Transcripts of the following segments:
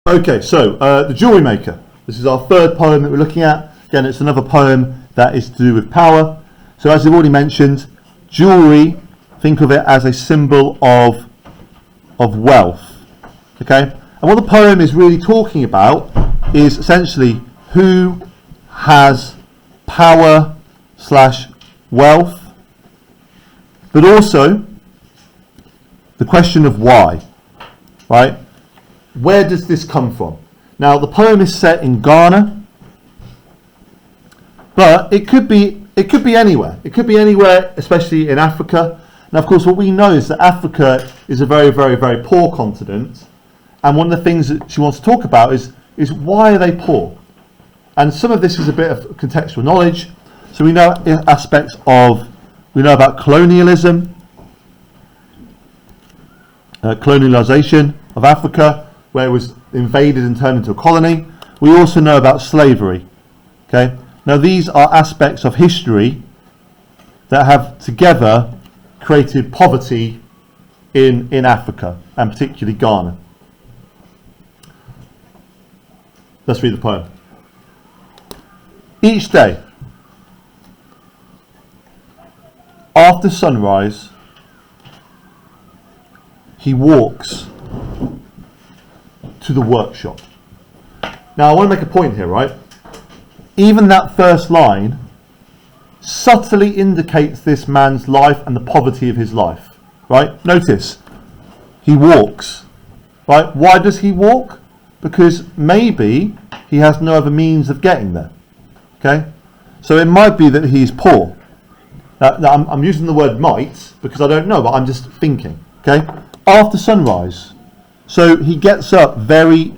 Okay, so the Jewellery Maker. This is our third poem that we're looking at. Again, it's another poem that is to do with power. So as I've already mentioned, jewellery, think of it as a symbol of wealth. Okay? And what the poem is really talking about is essentially who has power / wealth, but also the question of why, right? Where does this come from? Now, the poem is set in Ghana, but it could be anywhere. It could be anywhere, especially in Africa. Now, of course, what we know is that Africa is a very, very, very poor continent, and one of the things that she wants to talk about is why are they poor? And some of this is a bit of contextual knowledge. So we know we know about colonialism, colonialization of Africa, where it was invaded and turned into a colony. We also know about slavery. Okay. Now these are aspects of history that have together created poverty in Africa, and particularly Ghana. Let's read the poem. Each day, after sunrise, he walks to the workshop. Now I want to make a point here, right? Even that first line subtly indicates this man's life and the poverty of his life, right? Notice, he walks, right? Why does he walk? Because maybe he has no other means of getting there, okay? So it might be that he's poor. Now I'm using the word might because I don't know, but I'm just thinking, okay? After sunrise. So he gets up very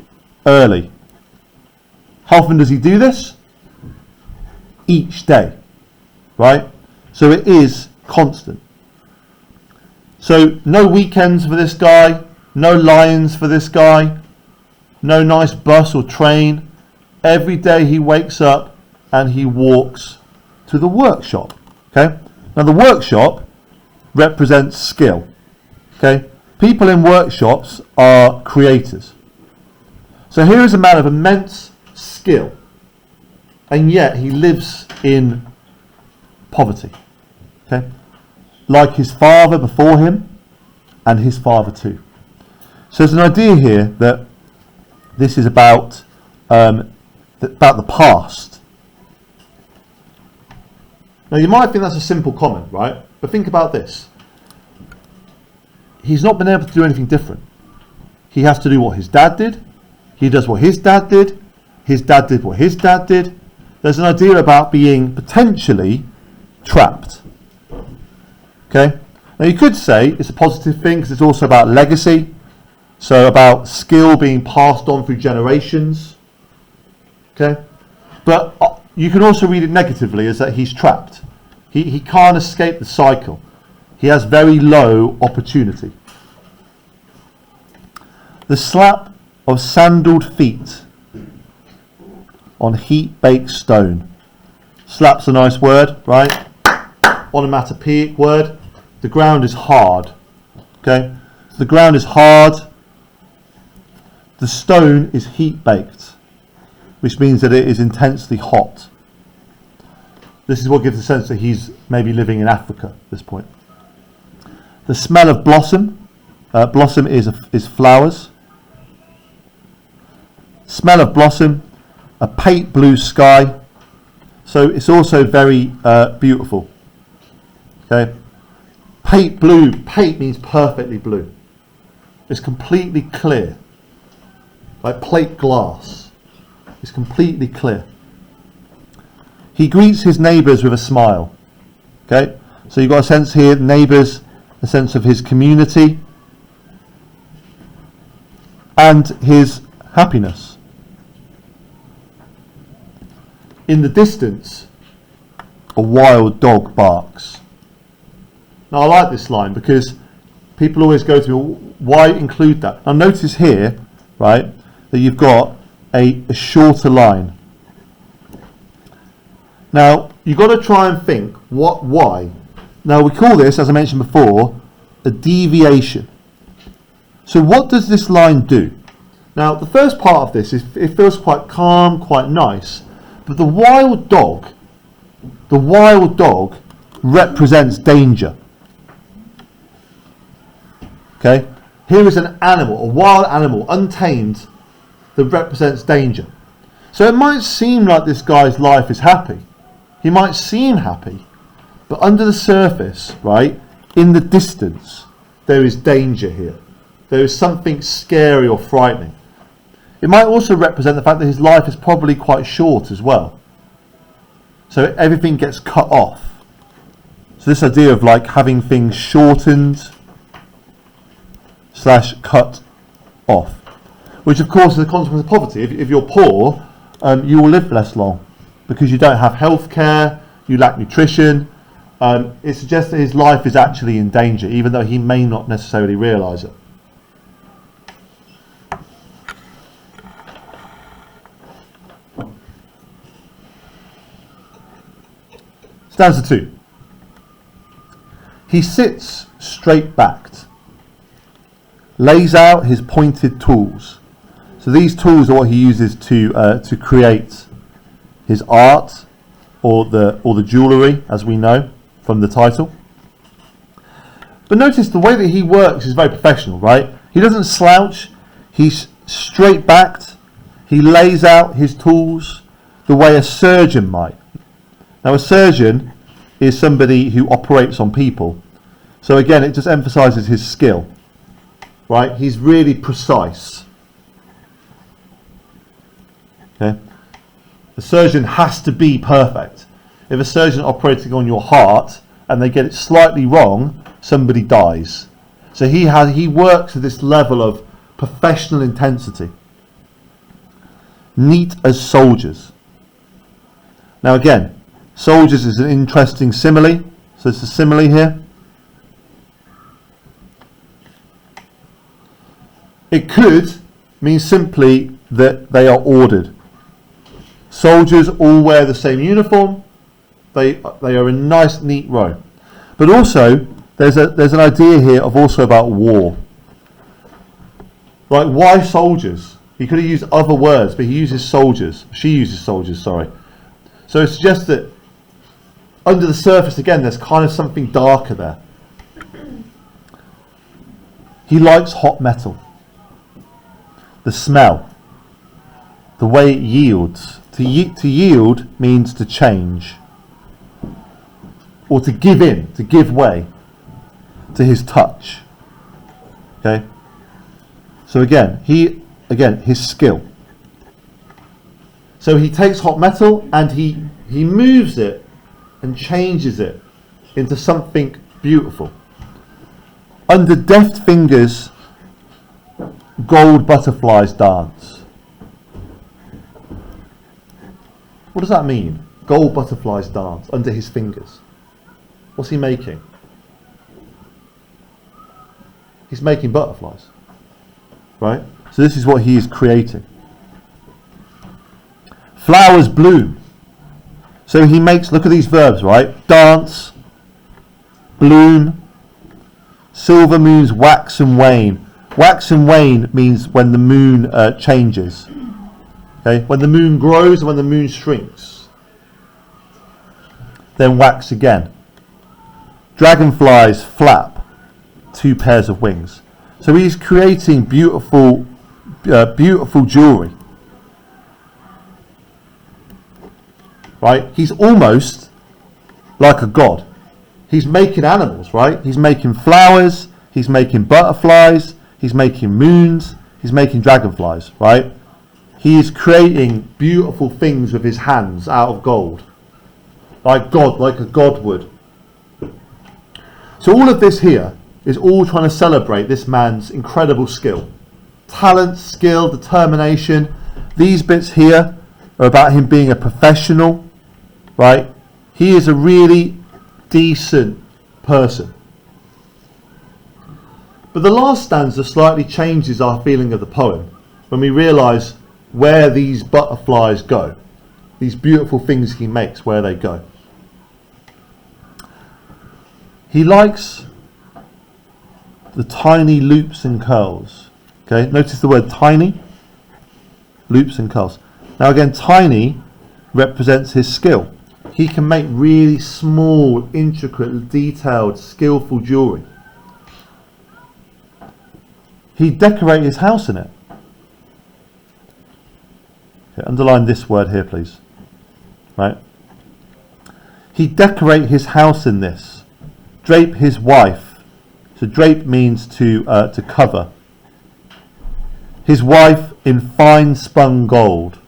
early. How often does he do this? Each day, right? So it is constant. So no weekends for this guy, no lions for this guy, no nice bus or train. Every day he wakes up and he walks to the workshop, okay? Now the workshop represents skill, okay? People in workshops are creators. So here is a man of immense skill, and yet he lives in poverty, okay? Like his father before him, and his father too. So there's an idea here that this is about the past. Now you might think that's a simple comment, right? But think about this. He's not been able to do anything different. He has to do what his dad did. He does what his dad did. His dad did what his dad did. There's an idea about being potentially trapped. Okay? Now you could say it's a positive thing because it's also about legacy. So about skill being passed on through generations. Okay? But you can also read it negatively as that he's trapped. He can't escape the cycle. He has very low opportunity. The slap of sandaled feet on heat-baked stone. Slap's a nice word, right? Onomatopoeic word. The ground is hard. Okay? So the ground is hard. The stone is heat-baked, which means that it is intensely hot. This is what gives the sense that he's maybe living in Africa at this point. The smell of blossom. Blossom is flowers. Smell of blossom. A pate blue sky. So it's also very beautiful. Okay. Pate blue. Pate means perfectly blue. It's completely clear. Like plate glass. It's completely clear. He greets his neighbours with a smile. Okay. So you've got a sense here, neighbours, a sense of his community and his happiness. In the distance, a wild dog barks. Now I like this line because people always go to me, why include that? Now notice here, right, that you've got a shorter line. Now you've got to try and think, why? Now we call this, as I mentioned before, a deviation. So what does this line do? Now, the first part of this, it feels quite calm, quite nice, but the wild dog represents danger. Okay? Here is an animal, a wild animal, untamed, that represents danger. So it might seem like this guy's life is happy. He might seem happy, but under the surface, right, in the distance, there is danger here. There is something scary or frightening. It might also represent the fact that his life is probably quite short as well. So everything gets cut off. So this idea of like having things shortened / cut off, which of course is a consequence of poverty. If you're poor, you will live less long because you don't have health care, you lack nutrition. It suggests that his life is actually in danger, even though he may not necessarily realise it. Stanza 2. He sits straight-backed, lays out his pointed tools. So these tools are what he uses to create his art, or the jewellery, as we know from the title. But notice the way that he works is very professional, right? He doesn't slouch. He's straight-backed. He lays out his tools the way a surgeon might. Now, a surgeon is somebody who operates on people. So again, it just emphasises his skill, right? He's really precise. Okay? The surgeon has to be perfect. If a surgeon operating on your heart and they get it slightly wrong, somebody dies. So he works at this level of professional intensity. Neat as soldiers. Now again, soldiers is an interesting simile. So it's a simile here. It could mean simply that they are ordered. Soldiers all wear the same uniform. They are in nice, neat row. But also, there's an idea here of also about war. Like, why soldiers? He could have used other words, but he uses soldiers. She uses soldiers, sorry. So it suggests that under the surface, again, there's kind of something darker there. He likes hot metal. The smell. The way it yields. To yield means to change. Or to give in, to give way to his touch. Okay? So again, his skill. So he takes hot metal and he moves it and changes it into something beautiful. Under deft fingers, gold butterflies dance. What does that mean? Gold butterflies dance under his fingers. What's he making? He's making butterflies. Right? So this is what he is creating. Flowers bloom. So he makes, look at these verbs, right? Dance, bloom, silver moons wax and wane. Wax and wane means when the moon changes. Okay? When the moon grows and when the moon shrinks. Then wax again. Dragonflies flap, 2 pairs of wings. So he's creating beautiful jewellery. Right? He's almost like a god. He's making animals, right? He's making flowers, he's making butterflies, he's making moons, he's making dragonflies, right? He is creating beautiful things with his hands out of gold. Like a god would. So all of this here is all trying to celebrate this man's incredible skill. Talent, skill, determination. These bits here are about him being a professional, right? He is a really decent person. But the last stanza slightly changes our feeling of the poem when we realise where these butterflies go. These beautiful things he makes, where they go. He likes the tiny loops and curls. Okay, notice the word tiny. loops and curls. Now again, tiny represents his skill. He can make really small, intricate, detailed, skillful jewellery. He decorated his house in it. Okay, underline this word here, please. Right? He decorate his house in this. Drape his wife. So drape means to cover. His wife in fine spun gold.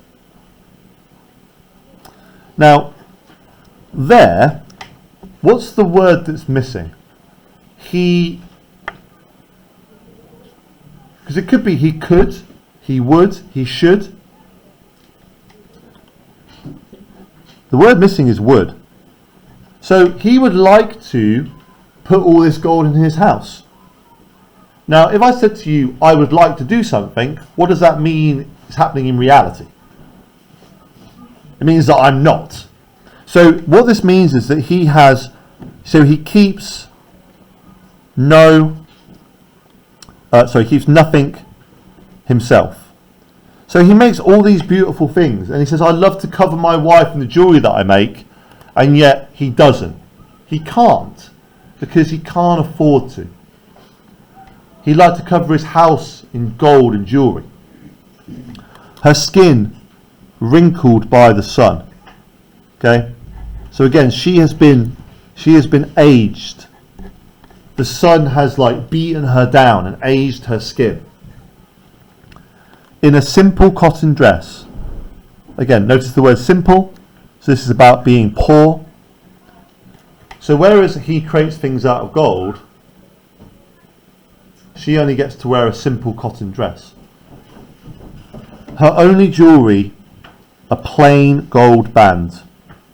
Now, there, what's the word that's missing? He, because it could be he could, he would, he should. The word missing is would. So he would like to put all this gold in his house. Now, if I said to you, I would like to do something, what does that mean is happening in reality? It means that I'm not. So what this means is that he keeps nothing himself. So he makes all these beautiful things, and he says, I love to cover my wife in the jewellery that I make, and yet he doesn't. He can't, because he can't afford to. He'd like to cover his house in gold and jewellery. Her skin wrinkled by the sun. Okay? So again, she has been aged. The sun has beaten her down and aged her skin. In a simple cotton dress. Again, notice the word simple. So this is about being poor. So whereas he creates things out of gold, she only gets to wear a simple cotton dress. Her only jewellery, a plain gold band,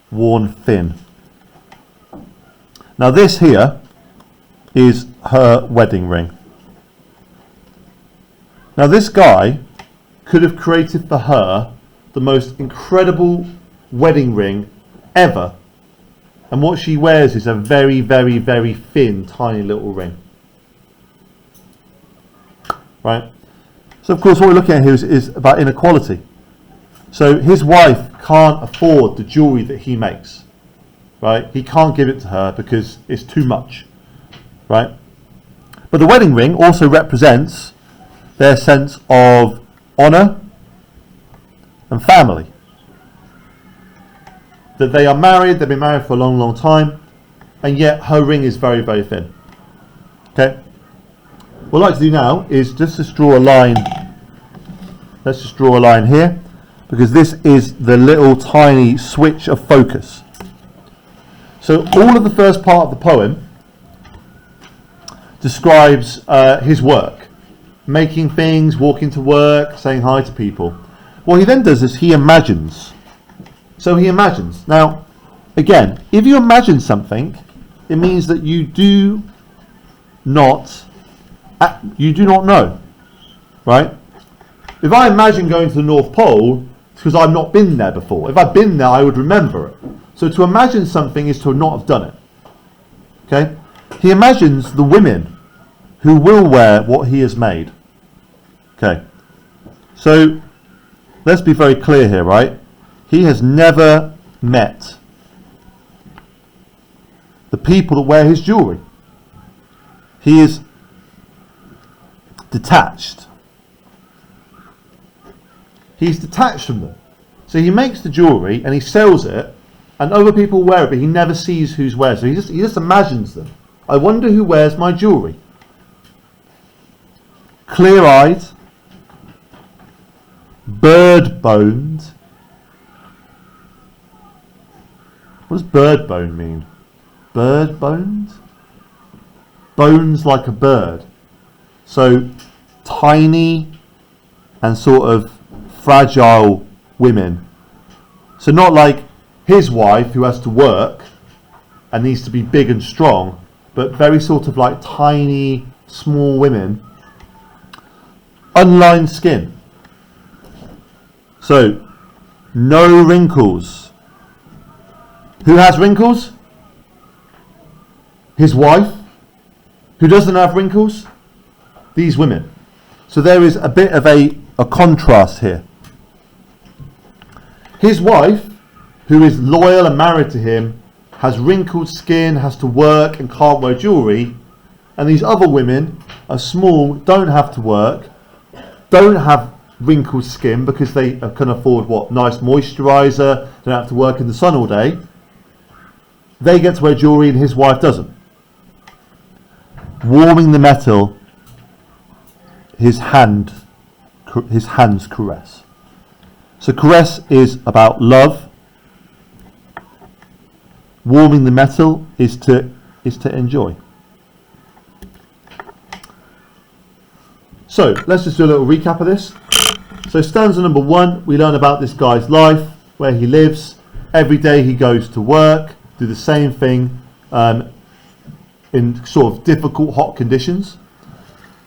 worn thin. Now this here is her wedding ring. Now this guy could have created for her the most incredible wedding ring ever, and what she wears is a very, very, very thin, tiny little ring. Right? So of course what we're looking at here is about inequality. So his wife can't afford the jewellery that he makes. Right? He can't give it to her because it's too much. Right? But the wedding ring also represents their sense of honour and family. That they are married, they've been married for a long, long time, and yet her ring is very, very thin. Okay? What I'd like to do now is just draw a line. Let's just draw a line here, because this is the little tiny switch of focus. So all of the first part of the poem describes his work, making things, walking to work, saying hi to people. What he then does is he imagines. So he imagines. Now, again, if you imagine something, it means that you do not know, right? If I imagine going to the North Pole, it's because I've not been there before. If I'd been there, I would remember it. So to imagine something is to not have done it. Okay? He imagines the women who will wear what he has made. Okay. So let's be very clear here, right? He has never met the people that wear his jewellery. He is detached. He's detached from them. So he makes the jewellery and he sells it, and other people wear it, but he never sees who's wears it. So he just imagines them. I wonder who wears my jewellery. Clear-eyed, bird-boned. What does bird bone mean? Bird boned? Bones like a bird. So tiny and sort of fragile women. So not like his wife who has to work and needs to be big and strong, but very sort of like tiny, small women. Unlined skin. So no wrinkles. Who has wrinkles? His wife. Who doesn't have wrinkles? These women. So there is a bit of a contrast here. His wife, who is loyal and married to him, has wrinkled skin, has to work and can't wear jewellery, and these other women are small, don't have to work, don't have wrinkled skin because they can afford nice moisturiser, don't have to work in the sun all day. They get to wear jewellery and his wife doesn't. Warming the metal, his hands caress. So caress is about love. Warming the metal is to enjoy. So let's just do a little recap of this. So stanza number 1, we learn about this guy's life, where he lives. Every day he goes to work, do the same thing in sort of difficult, hot conditions.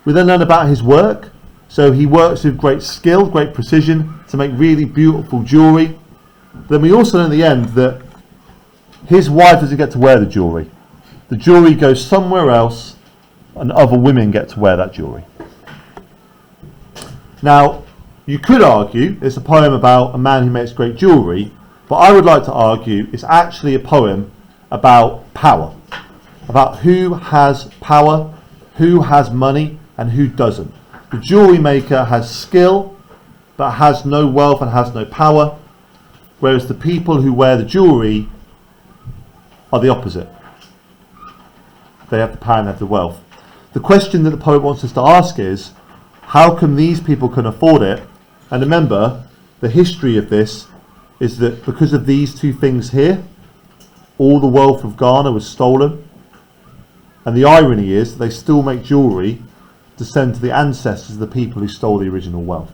We then learn about his work. So he works with great skill, great precision to make really beautiful jewellery. Then we also learn at the end that his wife doesn't get to wear the jewellery. The jewellery goes somewhere else and other women get to wear that jewellery. Now, you could argue it's a poem about a man who makes great jewellery, but I would like to argue it's actually a poem about power. About who has power, who has money, and who doesn't. The jewellery maker has skill, but has no wealth and has no power, whereas the people who wear the jewellery are the opposite. They have the power and have the wealth. The question that the poet wants us to ask is, how come these people can afford it? And remember, the history of this is that because of these two things here, all the wealth of Ghana was stolen. And the irony is, they still make jewellery descend to the ancestors of the people who stole the original wealth.